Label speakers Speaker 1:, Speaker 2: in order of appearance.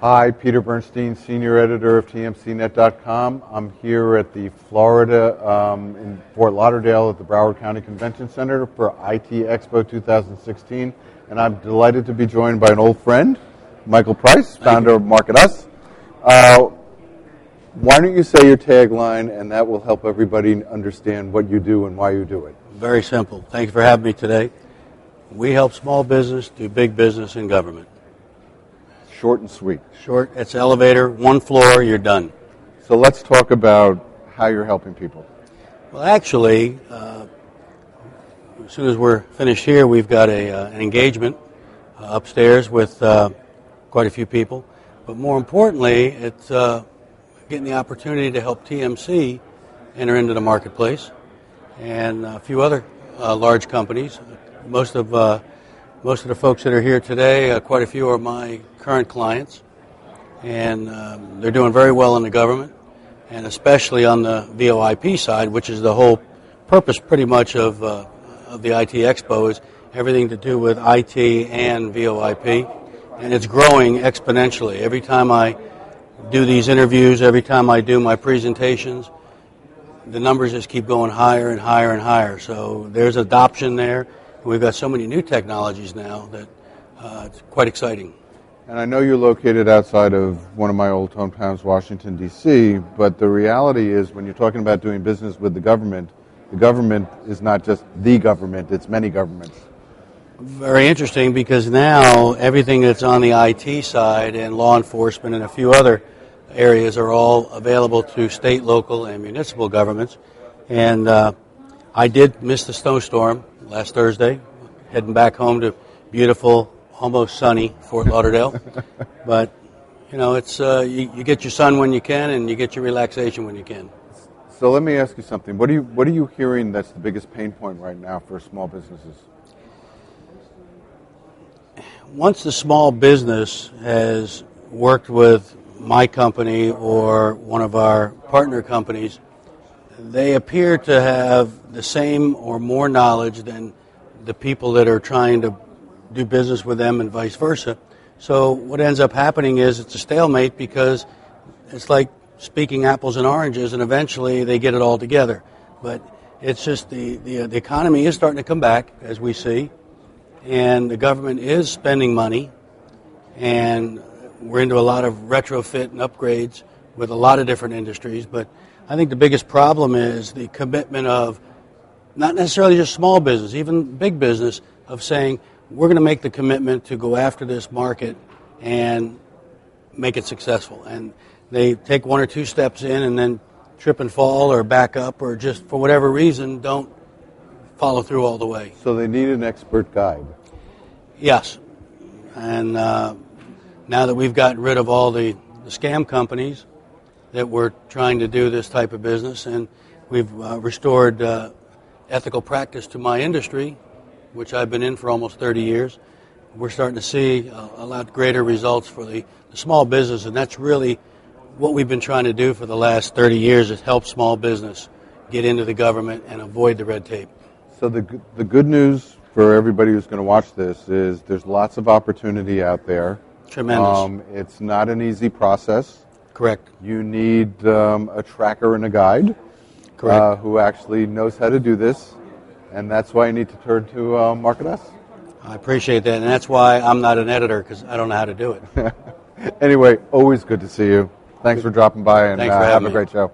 Speaker 1: Hi, Peter Bernstein, Senior Editor of TMCnet.com. I'm here at the Florida, in Fort Lauderdale at the Broward County Convention Center for ITEXPO 2016, and I'm delighted to be joined by an old friend, Michael Price, founder of MarketUS. Why don't you say your tagline, and that will help everybody understand what you do and why you do it.
Speaker 2: Very simple. Thanks for having me today. We help small business do big business in government.
Speaker 1: Short and sweet.
Speaker 2: Short, it's elevator, one floor, you're done.
Speaker 1: So let's talk about how you're helping people.
Speaker 2: Well, actually, as soon as we're finished here, we've got an engagement upstairs with quite a few people. But more importantly, it's getting the opportunity to help TMC enter into the marketplace and a few other large companies. Most of the folks that are here today, quite a few are my current clients, and they're doing very well in the government, and especially on the VoIP side, which is the whole purpose pretty much of the ITEXPO, is everything to do with IT and VoIP, and it's growing exponentially. Every time I do these interviews, every time I do my presentations, the numbers just keep going higher and higher and higher. So there's adoption there. We've got so many new technologies now that it's quite exciting.
Speaker 1: And I know you're located outside of one of my old hometowns, Washington, D.C., but the reality is when you're talking about doing business with the government is not just the government, it's many governments.
Speaker 2: Very interesting, because now everything that's on the IT side and law enforcement and a few other areas are all available to state, local, and municipal governments. And I did miss the snowstorm last Thursday, heading back home to beautiful, almost sunny Fort Lauderdale. But, you know, it's you get your sun when you can, and you get your relaxation when you can.
Speaker 1: So let me ask you something. What are you hearing that's the biggest pain point right now for small businesses?
Speaker 2: Once the small business has worked with my company or one of our partner companies, they appear to have the same or more knowledge than the people that are trying to do business with them, and vice versa. So what ends up happening is it's a stalemate, because it's like speaking apples and oranges, and eventually they get it all together. But it's just the economy is starting to come back, as we see, and the government is spending money, and we're into a lot of retrofit and upgrades with a lot of different industries. But I think the biggest problem is the commitment of not necessarily just small business, even big business, of saying we're going to make the commitment to go after this market and make it successful. And they take one or two steps in and then trip and fall or back up, or just for whatever reason don't follow through all the way.
Speaker 1: So they need an expert guide.
Speaker 2: Yes. And now that we've gotten rid of all the scam companies that were trying to do this type of business, and we've restored ethical practice to my industry, which I've been in for almost 30 years, we're starting to see a lot greater results for the small business, and that's really what we've been trying to do for the last 30 years, is help small business get into the government and avoid the red tape.
Speaker 1: So the good news for everybody who's going to watch this is there's lots of opportunity out there.
Speaker 2: Tremendous.
Speaker 1: It's not an easy process.
Speaker 2: Correct.
Speaker 1: You need a tracker and a guide.
Speaker 2: Correct.
Speaker 1: Who actually knows how to do this, and that's why you need to turn to MarketUS.
Speaker 2: I appreciate that, and that's why I'm not an editor, because I don't know how to do it.
Speaker 1: Anyway, always good to see you. Thanks for dropping by, and
Speaker 2: Thanks for
Speaker 1: have
Speaker 2: having
Speaker 1: a
Speaker 2: me.
Speaker 1: great show.